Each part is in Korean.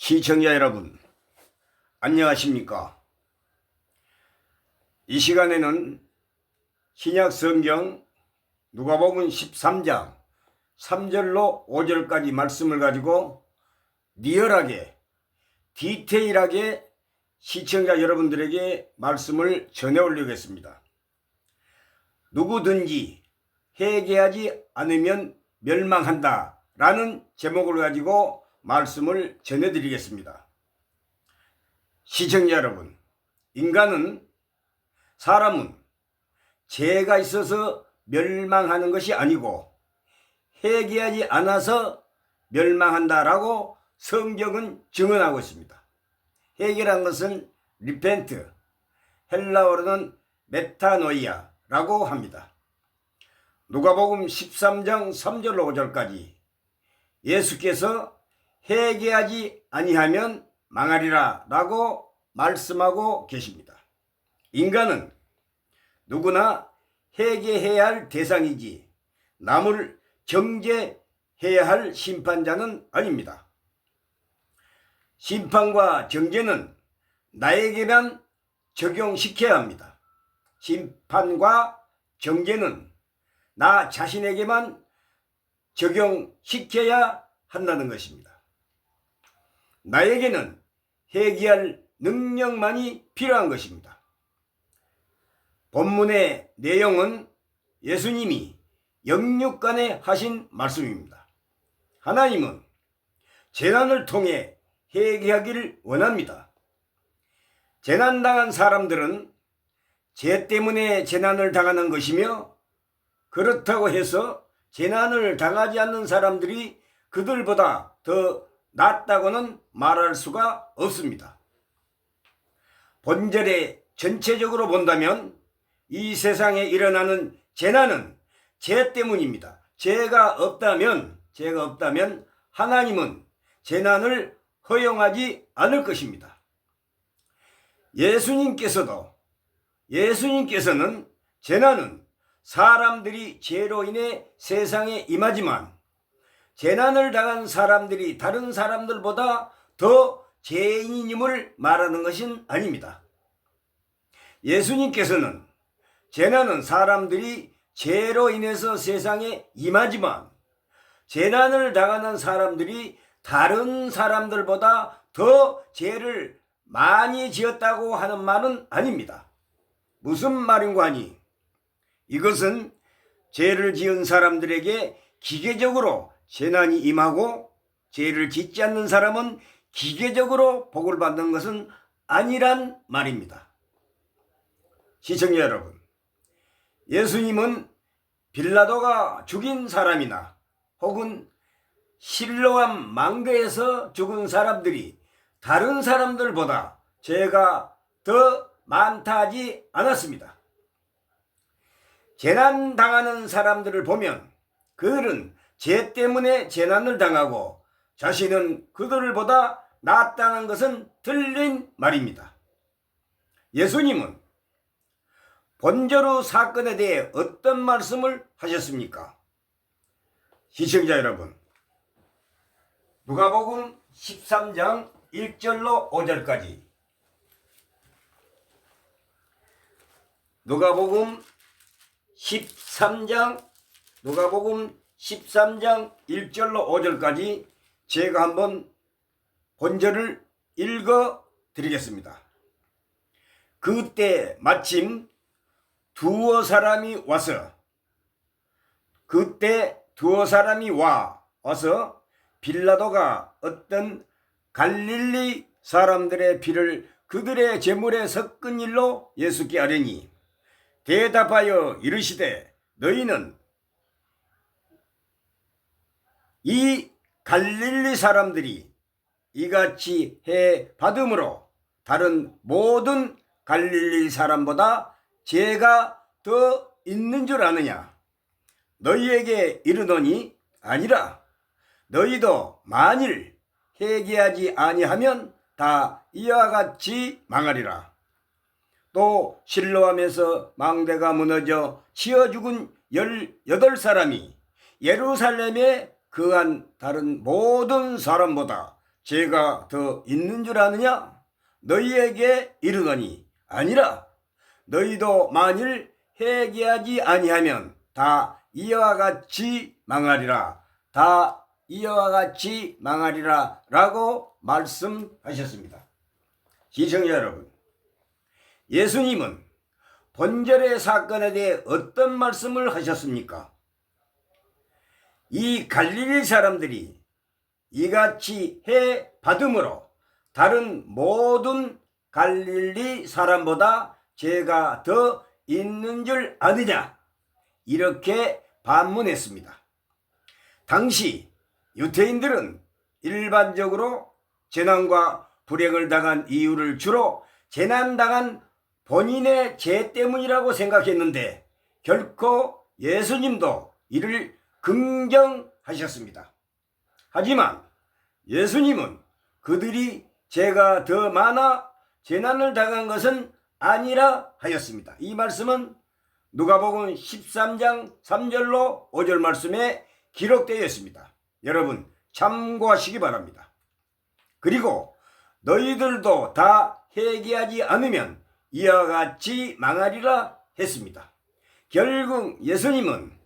시청자 여러분, 안녕하십니까? 이 시간에는 신약 성경 누가복음 13장 3절로 5절까지 말씀을 가지고 리얼하게, 디테일하게 시청자 여러분들에게 말씀을 전해 올리겠습니다. 누구든지 회개하지 않으면 멸망한다 라는 제목을 가지고 말씀을 전해드리겠습니다. 시청자 여러분, 사람은 죄가 있어서 멸망하는 것이 아니고 회개하지 않아서 멸망한다라고 성경은 증언하고 있습니다. 회개란 것은 리펜트, 헬라어로는 메타노이아라고 합니다. 누가복음 13장 3절로 5절까지 예수께서 회개하지 아니하면 망하리라 라고 말씀하고 계십니다. 인간은 누구나 회개해야 할 대상이지 남을 정죄해야 할 심판자는 아닙니다. 심판과 정죄는 나에게만 적용시켜야 합니다. 심판과 정죄는 나 자신에게만 적용시켜야 한다는 것입니다. 나에게는 회개할 능력만이 필요한 것입니다. 본문의 내용은 예수님이 영육간에 하신 말씀입니다. 하나님은 재난을 통해 회개하기를 원합니다. 재난당한 사람들은 죄 때문에 재난을 당하는 것이며, 그렇다고 해서 재난을 당하지 않는 사람들이 그들보다 더 낫다고는 말할 수가 없습니다. 본절에 전체적으로 본다면 이 세상에 일어나는 재난은 죄 때문입니다. 죄가 없다면 하나님은 재난을 허용하지 않을 것입니다. 예수님께서는 재난은 사람들이 죄로 인해 세상에 임하지만 재난을 당한 사람들이 다른 사람들보다 더 죄인임을 말하는 것은 아닙니다. 예수님께서는 재난은 사람들이 죄로 인해서 세상에 임하지만 재난을 당하는 사람들이 다른 사람들보다 더 죄를 많이 지었다고 하는 말은 아닙니다. 무슨 말인가 하니 이것은 죄를 지은 사람들에게 기계적으로 재난이 임하고 죄를 짓지 않는 사람은 기계적으로 복을 받는 것은 아니란 말입니다. 시청자 여러분, 예수님은 빌라도가 죽인 사람이나 혹은 실로암 망대에서 죽은 사람들이 다른 사람들보다 죄가 더 많다 하지 않았습니다. 재난 당하는 사람들을 보면 그들은 죄 때문에 재난을 당하고 자신은 그들보다 낫다는 것은 틀린 말입니다. 예수님은 본저루 사건에 대해 어떤 말씀을 하셨습니까? 시청자 여러분, 누가복음 13장 1절로 5절까지 누가복음 13장 1절로 5절까지 제가 한번 본절을 읽어 드리겠습니다. 그때 마침 두어 사람이 와서 빌라도가 어떤 갈릴리 사람들의 피를 그들의 제물에 섞은 일로 예수께 아뢰니 대답하여 이르시되 너희는 이 갈릴리 사람들이 이같이 해 받음으로 다른 모든 갈릴리 사람보다 죄가 더 있는 줄 아느냐? 너희에게 이르노니 아니라 너희도 만일 회개하지 아니하면 다 이와 같이 망하리라. 또 실로암에서 망대가 무너져 치어 죽은 18사람이 예루살렘에 거한 다른 모든 사람보다 죄가 더 있는 줄 아느냐? 너희에게 이르노니 아니라 너희도 만일 회개하지 아니하면 다 이와 같이 망하리라. 다 이와 같이 망하리라 라고 말씀하셨습니다. 시청자 여러분, 예수님은 번절의 사건에 대해 어떤 말씀을 하셨습니까? 이 갈릴리 사람들이 이같이 해 받음으로 다른 모든 갈릴리 사람보다 죄가 더 있는 줄 아느냐? 이렇게 반문했습니다. 당시 유대인들은 일반적으로 재난과 불행을 당한 이유를 주로 재난당한 본인의 죄 때문이라고 생각했는데 결코 예수님도 이를 긍정하셨습니다. 하지만 예수님은 그들이 죄가 더 많아 재난을 당한 것은 아니라 하였습니다. 이 말씀은 누가복음 13장 3절로 5절 말씀에 기록되어 있습니다. 여러분 참고하시기 바랍니다. 그리고 너희들도 다 회개하지 않으면 이와 같이 망하리라 했습니다. 결국 예수님은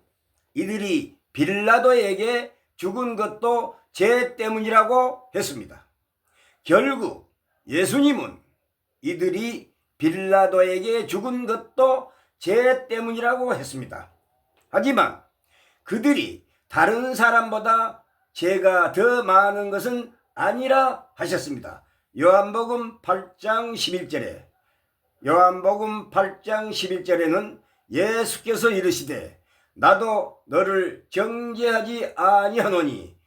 이들이 빌라도에게 죽은 것도 죄 때문이라고 했습니다. 결국 예수님은 이들이 빌라도에게 죽은 것도 죄 때문이라고 했습니다. 하지만 그들이 다른 사람보다 죄가 더 많은 것은 아니라 하셨습니다. 요한복음 8장 11절에는 예수께서 이르시되 나도 너를 정죄하지 아니하노니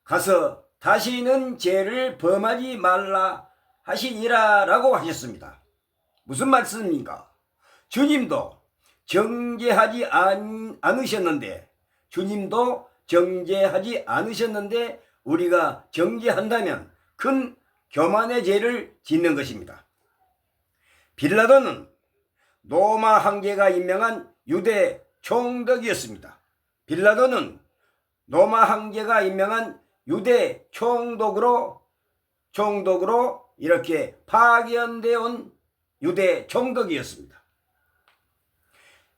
가서 다시는 죄를 범하지 말라 하시니라 라고 하셨습니다. 무슨 말씀입니까? 주님도 정죄하지 않으셨는데 우리가 정죄한다면 큰 교만의 죄를 짓는 것입니다. 빌라도는 로마 황제가 임명한 유대 총독이었습니다. 빌라도는 로마 황제가 임명한 유대 총독으로 이렇게 파견되어 온 유대 총독이었습니다.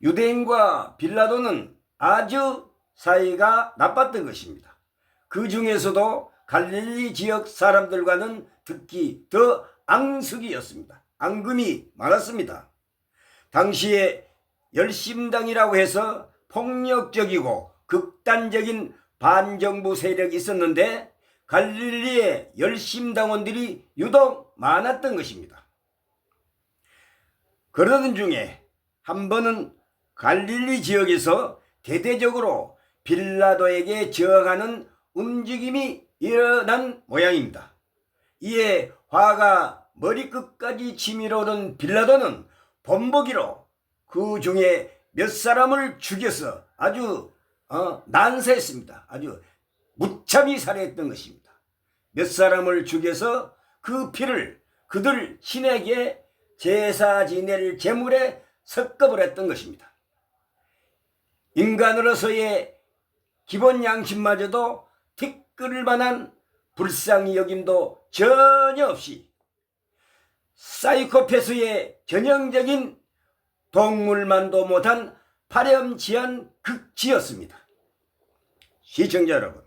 유대인과 빌라도는 아주 사이가 나빴던 것입니다. 그 중에서도 갈릴리 지역 사람들과는 특히 더 앙숙이었습니다. 앙금이 많았습니다. 당시에 열심당이라고 해서 폭력적이고 극단적인 반정부 세력이 있었는데 갈릴리의 열심당원들이 유독 많았던 것입니다. 그러던 중에 한 번은 갈릴리 지역에서 대대적으로 빌라도에게 저항하는 움직임이 일어난 모양입니다. 이에 화가 머리끝까지 치밀어 오른 빌라도는 본보기로 그 중에 몇 사람을 죽여서 아주 난사했습니다. 아주 무참히 살해했던 것입니다. 몇 사람을 죽여서 그 피를 그들 신에게 제사 지낼 제물에 섞어버렸던 것입니다. 인간으로서의 기본 양심마저도 티끌을 만한 불쌍히 여김도 전혀 없이 사이코패스의 전형적인 동물만도 못한 파렴치한 극치였습니다. 시청자 여러분,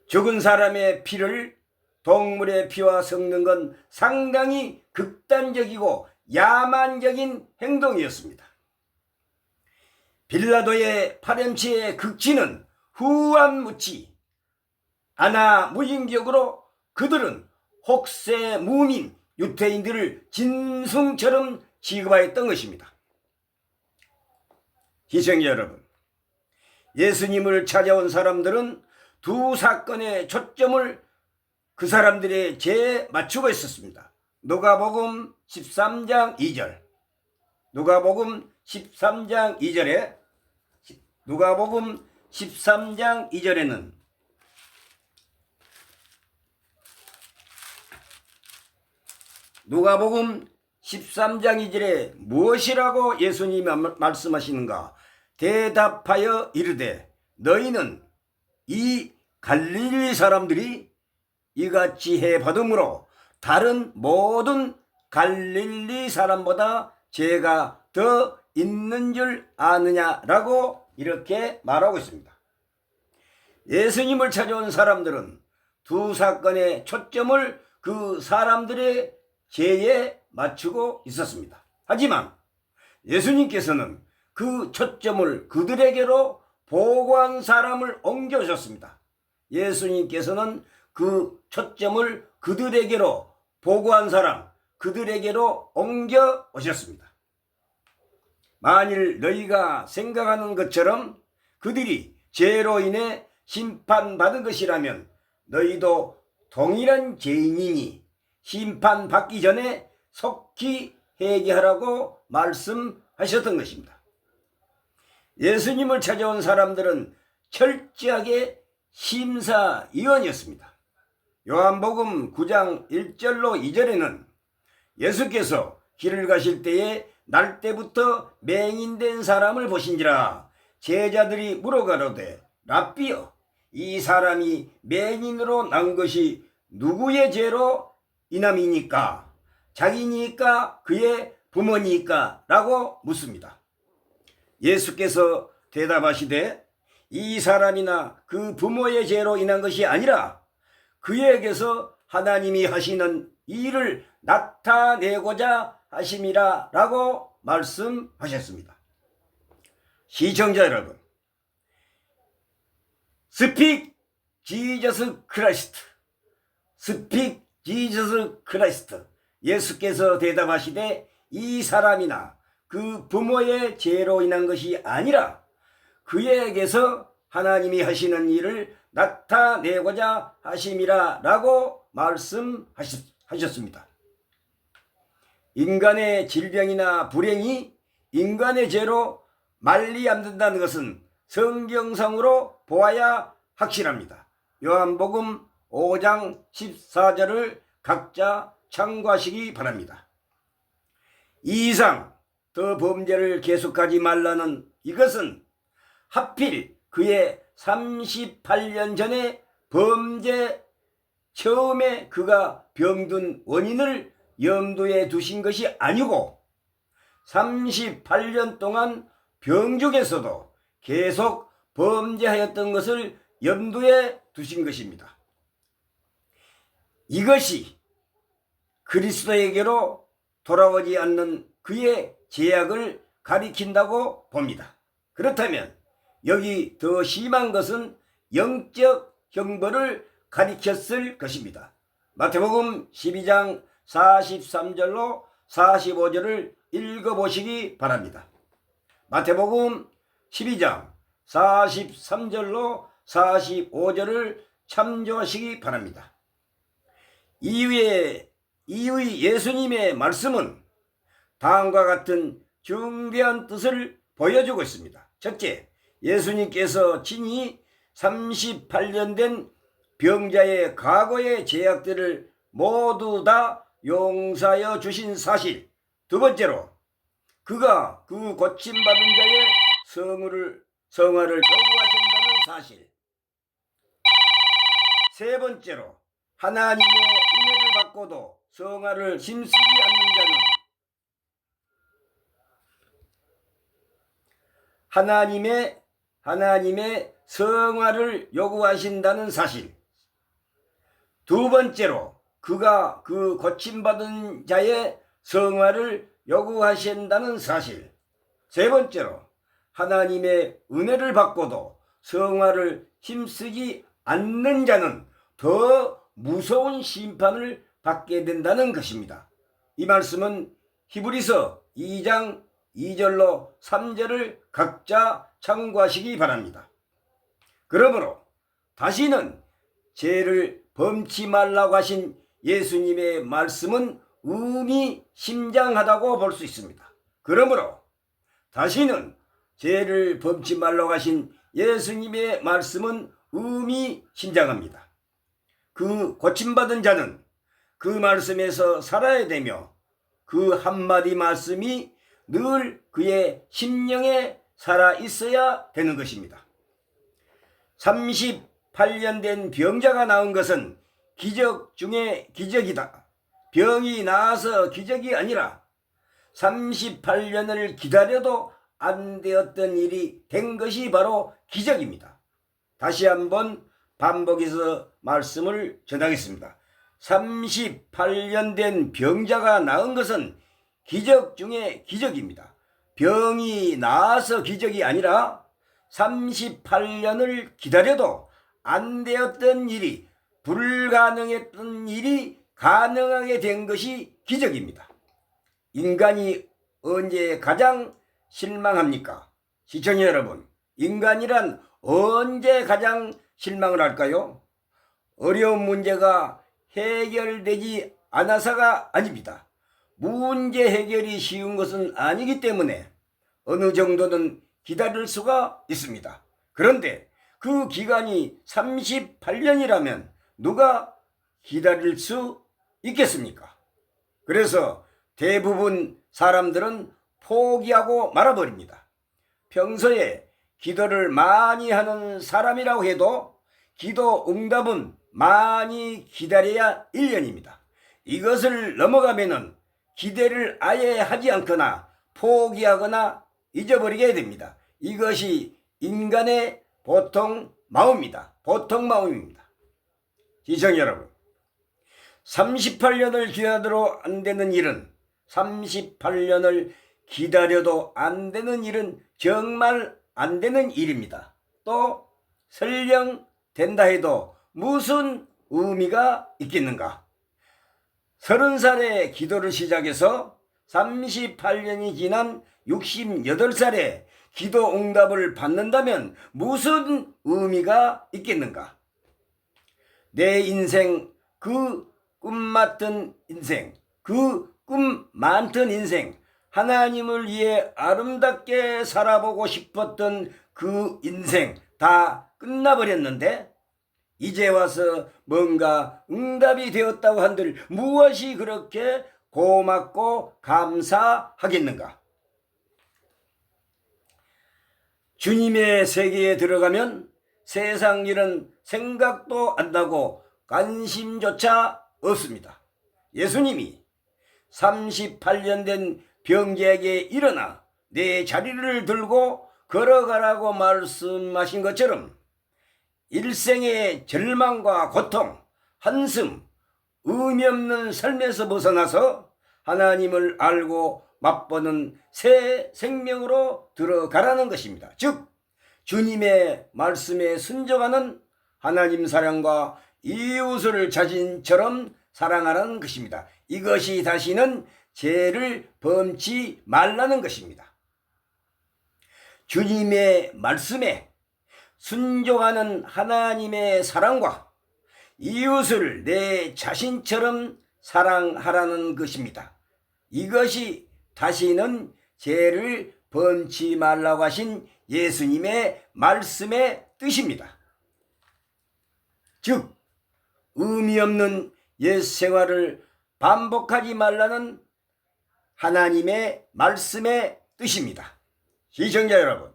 죽은 사람의 피를 동물의 피와 섞는 건 상당히 극단적이고 야만적인 행동이었습니다. 빌라도의 파렴치의 극치는 후한무치, 아나무인격으로 그들은 혹세 무민 유태인들을 짐승처럼 취급하였던 것입니다. 시청자 여러분, 예수님을 찾아온 사람들은 두 사건의 초점을 그 사람들의 죄에 맞추고 있었습니다. 누가복음 13장 2절, 누가복음 13장 2절에는 누가복음 13장 2절에 무엇이라고 예수님이 말씀하시는가? 대답하여 이르되 너희는 이 갈릴리 사람들이 이같이 해 받음으로 다른 모든 갈릴리 사람보다 죄가 더 있는 줄 아느냐라고 이렇게 말하고 있습니다. 예수님을 찾아온 사람들은 두 사건의 초점을 그 사람들의 죄에 맞추고 있었습니다. 하지만 예수님께서는 그 초점을 그들에게로 보고한 사람을 옮겨오셨습니다. 예수님께서는 그 초점을 그들에게로 보고한 사람, 그들에게로 옮겨 오셨습니다. 만일 너희가 생각하는 것처럼 그들이 죄로 인해 심판받은 것이라면 너희도 동일한 죄인이니 심판받기 전에 속히 회개하라고 말씀하셨던 것입니다. 예수님을 찾아온 사람들은 철저하게 심사위원이었습니다. 요한복음 9장 1절로 2절에는 예수께서 길을 가실 때에 날 때부터 맹인된 사람을 보신지라 제자들이 물어가로되 랍비여 이 사람이 맹인으로 난 것이 누구의 죄로 인함이니까 자기니까 그의 부모니까 라고 묻습니다. 예수께서 대답하시되 이 사람이나 그 부모의 죄로 인한 것이 아니라 그에게서 하나님이 하시는 일을 나타내고자 하심이라 라고 말씀하셨습니다. 시청자 여러분, Speak Jesus Christ, Speak Jesus Christ. 예수께서 대답하시되 이 사람이나 그 부모의 죄로 인한 것이 아니라 그에게서 하나님이 하시는 일을 나타내고자 하심이라 라고 말씀하셨습니다. 인간의 질병이나 불행이 인간의 죄로 말리 안 된다는 것은 성경상으로 보아야 확실합니다. 요한복음 5장 14절을 각자 참고하시기 바랍니다. 이 이상 더 범죄를 계속하지 말라는 이것은 하필 그의 38년 전에 범죄 처음에 그가 병든 원인을 염두에 두신 것이 아니고 38년 동안 병 중에서도 계속 범죄하였던 것을 염두에 두신 것입니다. 이것이 그리스도에게로 돌아오지 않는 그의 죄악을 가리킨다고 봅니다. 그렇다면 여기 더 심한 것은 영적 형벌을 가리켰을 것입니다. 마태복음 12장 43절로 45절을 읽어보시기 바랍니다. 마태복음 12장 43절로 45절을 참조하시기 바랍니다. 이후에 예수님의 말씀은 다음과 같은 중대한 뜻을 보여주고 있습니다. 첫째, 예수님께서 친히 38년 된 병자의 과거의 죄악들을 모두 다 용서하여 주신 사실. 두 번째로, 그가 그 고침받은 자의 성화를 요구하신다는 사실. 세 번째로, 하나님의 은혜를 받고도 성화를 힘쓰지 않는 자는 하나님의 성화를 요구하신다는 사실. 두 번째로, 그가 그 고침받은 자의 성화를 요구하신다는 사실. 세 번째로, 하나님의 은혜를 받고도 성화를 힘쓰지 않는 자는 더 무서운 심판을 받게 된다는 것입니다. 이 말씀은 히브리서 2장 2절로 3절을 각자 참고하시기 바랍니다. 그러므로 다시는 죄를 범치 말라고 하신 예수님의 말씀은 의미심장하다고 볼 수 있습니다. 그러므로 다시는 죄를 범치 말라고 하신 예수님의 말씀은 의미심장합니다. 그 고침받은 자는 그 말씀에서 살아야 되며 그 한마디 말씀이 늘 그의 심령에 살아 있어야 되는 것입니다. 38년 된 병자가 나은 것은 기적 중에 기적이다. 병이 나아서 기적이 아니라 38년을 기다려도 안 되었던 일이 된 것이 바로 기적입니다. 다시 한번 반복해서 말씀을 전하겠습니다. 38년 된 병자가 나은 것은 기적 중에 기적입니다. 병이 나아서 기적이 아니라 38년을 기다려도 안 되었던 일이, 불가능했던 일이 가능하게 된 것이 기적입니다. 인간이 언제 가장 실망합니까? 시청자 여러분, 인간이란 언제 가장 실망을 할까요? 어려운 문제가 해결되지 않아서가 아닙니다. 문제 해결이 쉬운 것은 아니기 때문에 어느 정도는 기다릴 수가 있습니다. 그런데 그 기간이 38년이라면 누가 기다릴 수 있겠습니까? 그래서 대부분 사람들은 포기하고 말아버립니다. 평소에 기도를 많이 하는 사람이라고 해도 기도 응답은 많이 기다려야 1년입니다. 이것을 넘어가면은 기대를 아예 하지 않거나 포기하거나 잊어버리게 됩니다. 이것이 인간의 보통 마음입니다. 보통 마음입니다. 시청자 여러분, 38년을 기다려도 안 되는 일은 38년을 기다려도 안 되는 일은 정말 안 되는 일입니다. 또 설령 된다 해도 무슨 의미가 있겠는가? 30살에 기도를 시작해서 38년이 지난 68살에 기도 응답을 받는다면 무슨 의미가 있겠는가? 내 인생, 그 꿈 같은 인생, 그 꿈 많던 인생, 하나님을 위해 아름답게 살아보고 싶었던 그 인생 다 끝나버렸는데 이제 와서 뭔가 응답이 되었다고 한들 무엇이 그렇게 고맙고 감사하겠는가? 주님의 세계에 들어가면 세상 일은 생각도 안 나고 관심조차 없습니다. 예수님이 38년 된 병자에게 일어나 내 자리를 들고 걸어가라고 말씀하신 것처럼 일생의 절망과 고통, 한숨, 의미 없는 삶에서 벗어나서 하나님을 알고 맛보는 새 생명으로 들어가라는 것입니다. 즉 주님의 말씀에 순종하는 하나님 사랑과 이웃을 자신처럼 사랑하라는 것입니다. 이것이 다시는 죄를 범치 말라는 것입니다. 주님의 말씀에 순종하는 하나님의 사랑과 이웃을 내 자신처럼 사랑하라는 것입니다. 이것이 다시는 죄를 범치 말라고 하신 예수님의 말씀의 뜻입니다. 즉 의미 없는 옛 생활을 반복하지 말라는 하나님의 말씀의 뜻입니다. 시청자 여러분,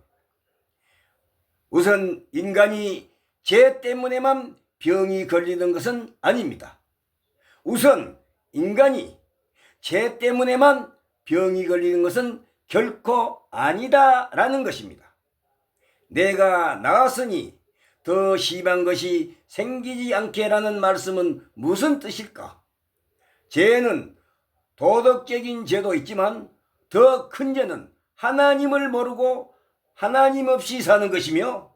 우선 인간이 죄 때문에만 병이 걸리는 것은 아닙니다. 우선 인간이 죄 때문에만 병이 걸리는 것은 결코 아니다라는 것입니다. 내가 나았으니 더 심한 것이 생기지 않게라는 말씀은 무슨 뜻일까? 죄는 도덕적인 죄도 있지만 더 큰 죄는 하나님을 모르고 하나님 없이 사는 것이며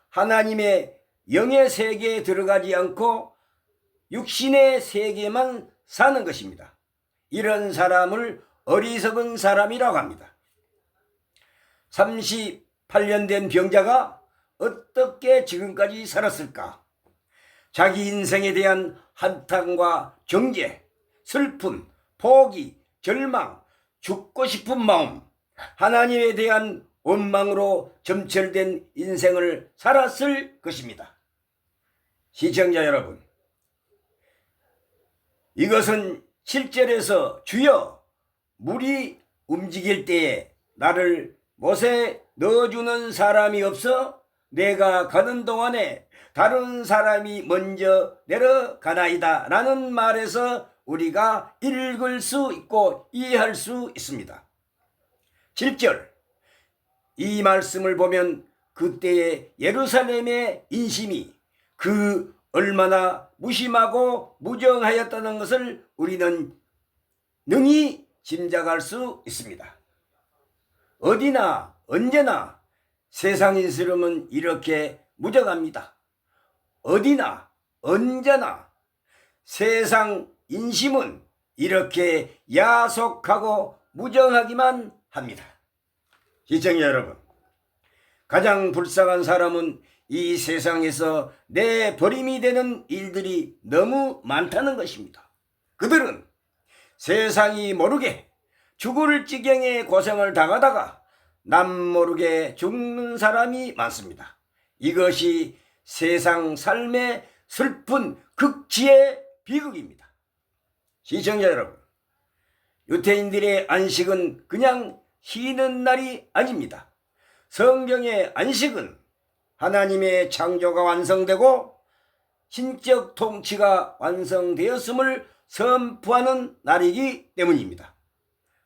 하나님의 영의 세계에 들어가지 않고 육신의 세계만 사는 것입니다. 이런 사람을 어리석은 사람이라고 합니다. 38년 된 병자가 어떻게 지금까지 살았을까? 자기 인생에 대한 한탄과 정죄, 슬픔, 포기, 절망, 죽고 싶은 마음, 하나님에 대한 원망으로 점철된 인생을 살았을 것입니다. 시청자 여러분, 이것은 7절에서 주여 물이 움직일 때에 나를 못에 넣어주는 사람이 없어 내가 가는 동안에 다른 사람이 먼저 내려가나이다 라는 말에서 우리가 읽을 수 있고 이해할 수 있습니다. 7절, 이 말씀을 보면 그때의 예루살렘의 인심이 그 얼마나 무심하고 무정하였다는 것을 우리는 능히 짐작할 수 있습니다. 어디나 언제나 세상 인스름은 이렇게 무정합니다. 어디나 언제나 세상 인심은 이렇게 야속하고 무정하기만 합니다. 시청자 여러분, 가장 불쌍한 사람은 이 세상에서 내 버림이 되는 일들이 너무 많다는 것입니다. 그들은 세상이 모르게 죽을 지경의 고생을 당하다가 남 모르게 죽는 사람이 많습니다. 이것이 세상 삶의 슬픈 극치의 비극입니다. 시청자 여러분, 유대인들의 안식은 그냥 쉬는 날이 아닙니다. 성경의 안식은 하나님의 창조가 완성되고 신적 통치가 완성되었음을 선포하는 날이기 때문입니다.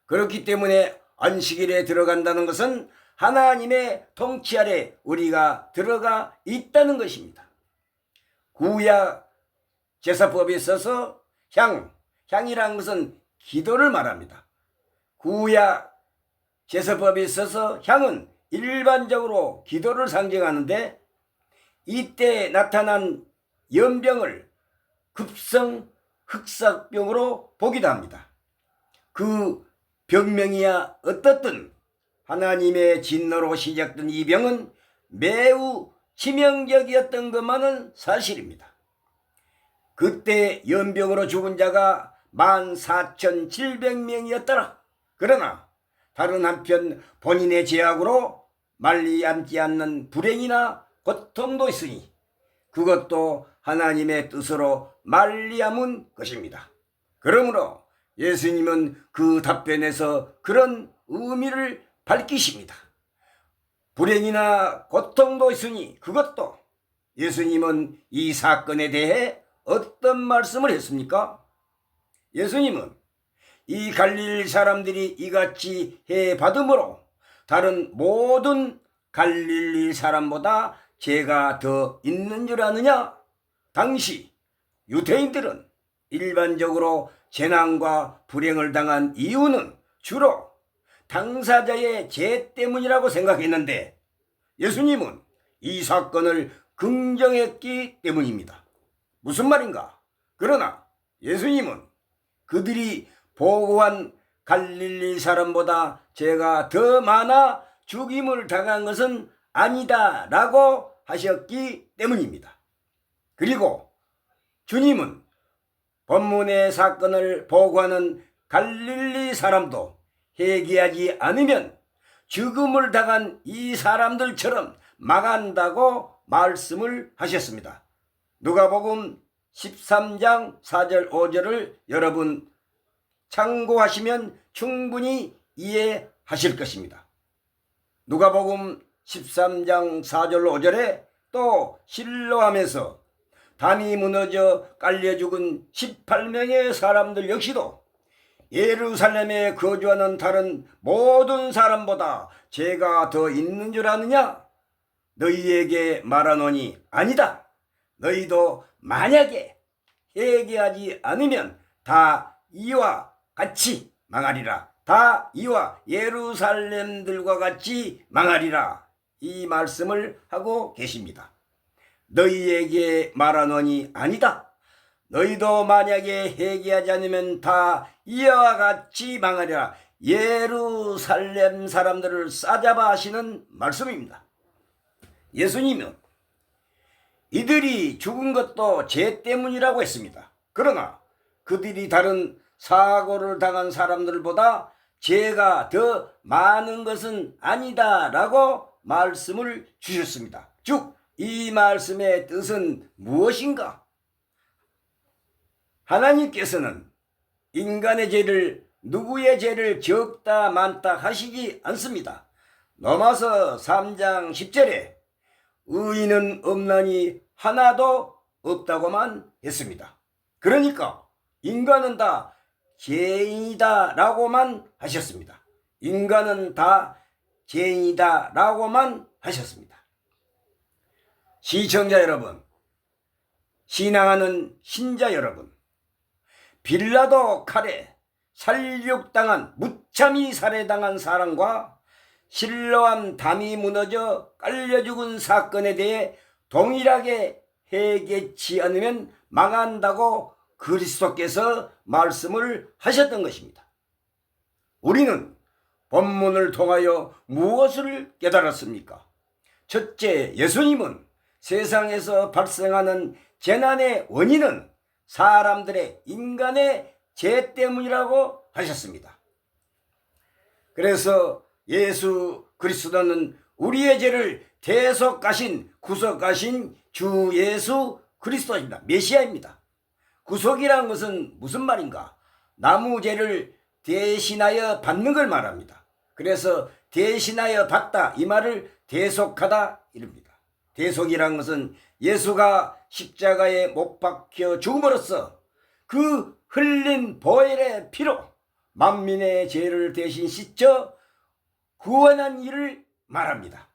그렇기 때문에 안식일에 들어간다는 것은 하나님의 통치 아래 우리가 들어가 있다는 것입니다. 구약 제사법에 있어서 향이라는 것은 기도를 말합니다. 구약 제사법에 있어서 향은 일반적으로 기도를 상징하는데 이때 나타난 연병을 급성 흑사병으로 보기도 합니다. 그 병명이야 어떻든 하나님의 진노로 시작된 이 병은 매우 치명적이었던 것만은 사실입니다. 그때 연병으로 죽은 자가 14,700명이었더라. 그러나 다른 한편 본인의 죄악으로 말리 앉지 않는 불행이나 고통도 있으니 그것도 하나님의 뜻으로 말리암은 것입니다. 그러므로 예수님은 그 답변에서 그런 의미를 밝히십니다. 불행이나 고통도 있으니 그것도. 예수님은 이 사건에 대해 어떤 말씀을 했습니까? 예수님은 이 갈릴리 사람들이 이같이 해 받음으로 다른 모든 갈릴리 사람보다 죄가 더 있는 줄 아느냐? 당시 유대인들은 일반적으로 재난과 불행을 당한 이유는 주로 당사자의 죄 때문이라고 생각했는데 예수님은 이 사건을 긍정했기 때문입니다. 무슨 말인가? 그러나 예수님은 그들이 보고한 갈릴리 사람보다 죄가 더 많아 죽임을 당한 것은 아니다 라고 하셨기 때문입니다. 그리고 주님은 본문의 사건을 보고하는 갈릴리 사람도 회개하지 않으면 죽음을 당한 이 사람들처럼 망한다고 말씀을 하셨습니다. 누가복음 13장 4절 5절을 여러분 참고하시면 충분히 이해하실 것입니다. 누가복음 13장 4절 5절에 또 실로암에서 담이 무너져 깔려 죽은 18명의 사람들 역시도 예루살렘에 거주하는 다른 모든 사람보다 죄가 더 있는 줄 아느냐? 너희에게 말하노니 아니다. 너희도 만약에 회개하지 않으면 다 이와 같이 망하리라. 다 이와 예루살렘들과 같이 망하리라. 이 말씀을 하고 계십니다. 너희에게 말하노니 아니다. 너희도 만약에 회개하지 않으면 다 이와 같이 망하리라. 예루살렘 사람들을 싸잡아 하시는 말씀입니다. 예수님은 이들이 죽은 것도 죄 때문이라고 했습니다. 그러나 그들이 다른 사고를 당한 사람들보다 죄가 더 많은 것은 아니다 라고 말씀을 주셨습니다. 즉, 이 말씀의 뜻은 무엇인가? 하나님께서는 인간의 죄를, 누구의 죄를 적다 많다 하시지 않습니다. 로마서 3장 10절에 의인은 없나니 하나도 없다고만 했습니다. 그러니까 인간은 다 죄인이다 라고만 하셨습니다. 인간은 다 죄인이다 라고만 하셨습니다. 시청자 여러분, 신앙하는 신자 여러분, 빌라도 칼에 살육당한, 무참히 살해당한 사람과 실로암 담이 무너져 깔려 죽은 사건에 대해 동일하게 해결치 않으면 망한다고 그리스도께서 말씀을 하셨던 것입니다. 우리는 본문을 통하여 무엇을 깨달았습니까? 첫째, 예수님은 세상에서 발생하는 재난의 원인은 사람들의, 인간의 죄 때문이라고 하셨습니다. 그래서 예수 그리스도는 우리의 죄를 대속하신, 구속하신 주 예수 그리스도입니다. 메시아입니다. 구속이란 것은 무슨 말인가? 남의 죄를 대신하여 받는 걸 말합니다. 그래서 대신하여 받다, 이 말을 대속하다 이릅니다. 대속이란 것은 예수가 십자가에 못 박혀 죽음으로써 그 흘린 보혈의 피로 만민의 죄를 대신 씻어 구원한 일을 말합니다.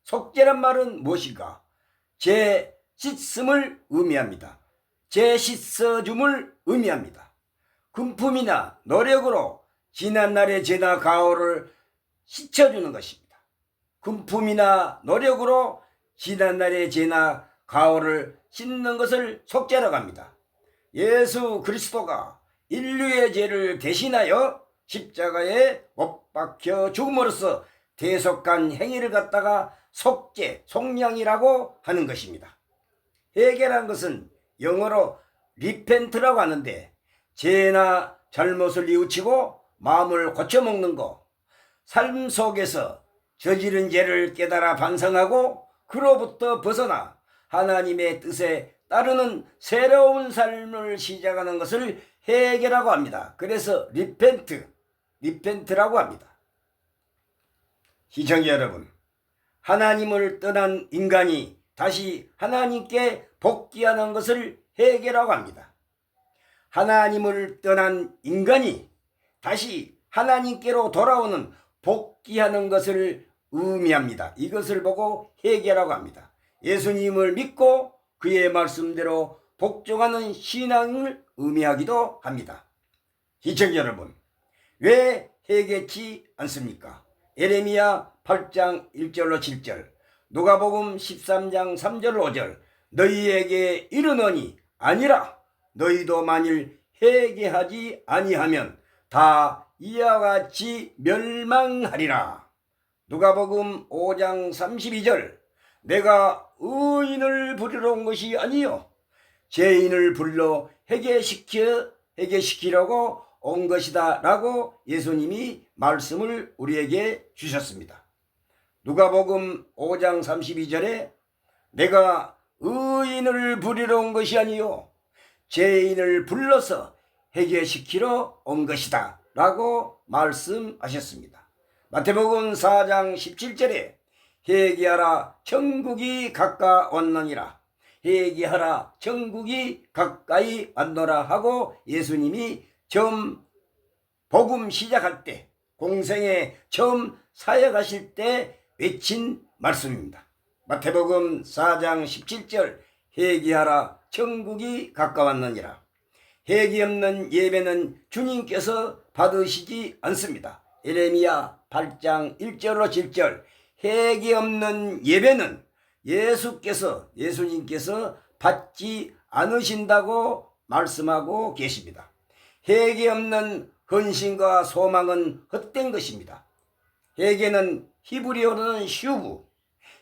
속죄란 말은 무엇인가? 죄 씻음을 의미합니다. 죄 씻어줌을 의미합니다. 금품이나 노력으로 지난날의 죄나 가오를 씻어주는 것입니다. 금품이나 노력으로 지난날의 죄나 가오를 씻는 것을 속죄라고 합니다. 예수 그리스도가 인류의 죄를 대신하여 십자가에 못 박혀 죽음으로써 대속한 행위를 갖다가 속죄, 속량이라고 하는 것입니다. 회개란 것은 영어로 리펜트라고 하는데, 죄나 잘못을 뉘우치고 마음을 고쳐먹는 것, 삶 속에서 저지른 죄를 깨달아 반성하고 그로부터 벗어나 하나님의 뜻에 따르는 새로운 삶을 시작하는 것을 회개라고 합니다. 그래서 리펜트라고 합니다. 시청자 여러분, 하나님을 떠난 인간이 다시 하나님께 복귀하는 것을 회개라고 합니다. 하나님을 떠난 인간이 다시 하나님께로 돌아오는, 복귀하는 것을 의미합니다. 이것을 보고 회개라고 합니다. 예수님을 믿고 그의 말씀대로 복종하는 신앙을 의미하기도 합니다. 시청자 여러분, 왜 회개치 않습니까? 예레미야 8장 1절로 7절, 누가복음 13장 3절 5절, 너희에게 이르노니 아니라 너희도 만일 회개하지 아니하면 다 이와 같이 멸망하리라. 누가복음 5장 32절, 내가 의인을 부르러 온 것이 아니요 죄인을 불러 회개시키려고 온 것이다 라고 예수님이 말씀을 우리에게 주셨습니다. 누가복음 5장 32절에 내가 의인을 부르러 온 것이 아니요 죄인을 불러서 회개시키러 온 것이다 라고 말씀하셨습니다. 마태복음 4장 17절에 회개하라 천국이 가까웠느니라, 회개하라 천국이 가까이 왔노라 하고 예수님이 처음 복음 시작할 때, 공생에 처음 사역하실 때 외친 말씀입니다. 마태복음 4장 17절, 회개하라 천국이 가까웠느니라. 회개 없는 예배는 주님께서 받으시지 않습니다. 예레미야 8장 1절로 7절, 회개 없는 예배는 예수님께서 받지 않으신다고 말씀하고 계십니다. 회개 없는 헌신과 소망은 헛된 것입니다. 회개는 히브리어로는 슈브,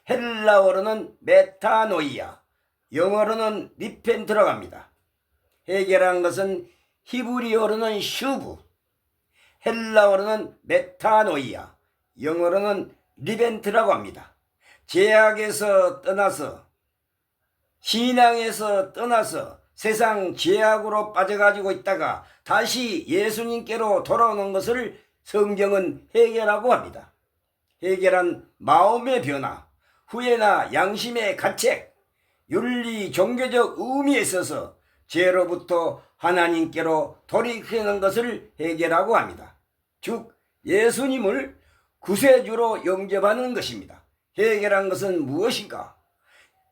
헬라어로는 메타노이아, 영어로는 리펜트라고 합니다. 회개라는 것은 히브리어로는 슈브, 헬라어로는 메타노이아, 영어로는 리벤트라고 합니다. 죄악에서 떠나서, 신앙에서 떠나서 세상 죄악으로 빠져가지고 있다가 다시 예수님께로 돌아오는 것을 성경은 회개라고 합니다. 회개란 마음의 변화, 후회나 양심의 가책, 윤리 종교적 의미에 있어서 죄로부터 하나님께로 돌이키는 것을 해결하고 합니다. 즉 예수님을 구세주로 영접하는 것입니다. 해결한 것은 무엇인가?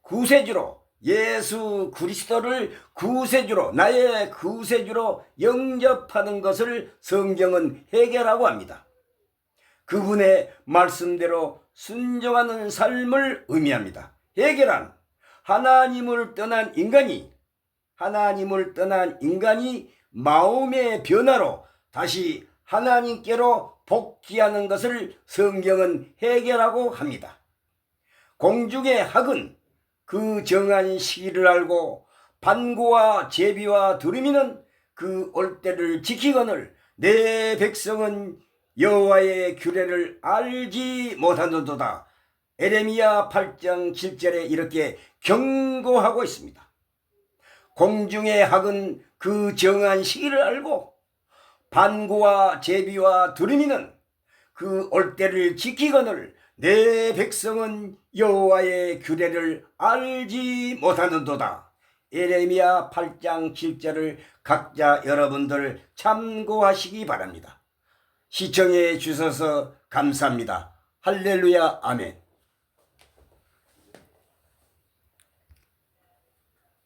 구세주로 예수 그리스도를 구세주로 나의 구세주로 영접하는 것을 성경은 해결하고 합니다. 그분의 말씀대로 순종하는 삶을 의미합니다. 해결한 하나님을 떠난 인간이 마음의 변화로 다시 하나님께로 복귀하는 것을 성경은 해결하고 합니다. 공중의 학은 그 정한 시기를 알고 반고와 제비와 두루미는 그 올 때를 지키거늘 내 백성은 여호와의 규례를 알지 못하는도다. 에레미야 8장 7절에 이렇게 경고하고 있습니다. 공중의 학은 그 정한 시기를 알고 반고와 제비와 두루미는 그 올 때를 지키거늘 내 백성은 여호와의 규례를 알지 못하는도다. 에레미야 8장 7절을 각자 여러분들 참고하시기 바랍니다. 시청해 주셔서 감사합니다. 할렐루야, 아멘.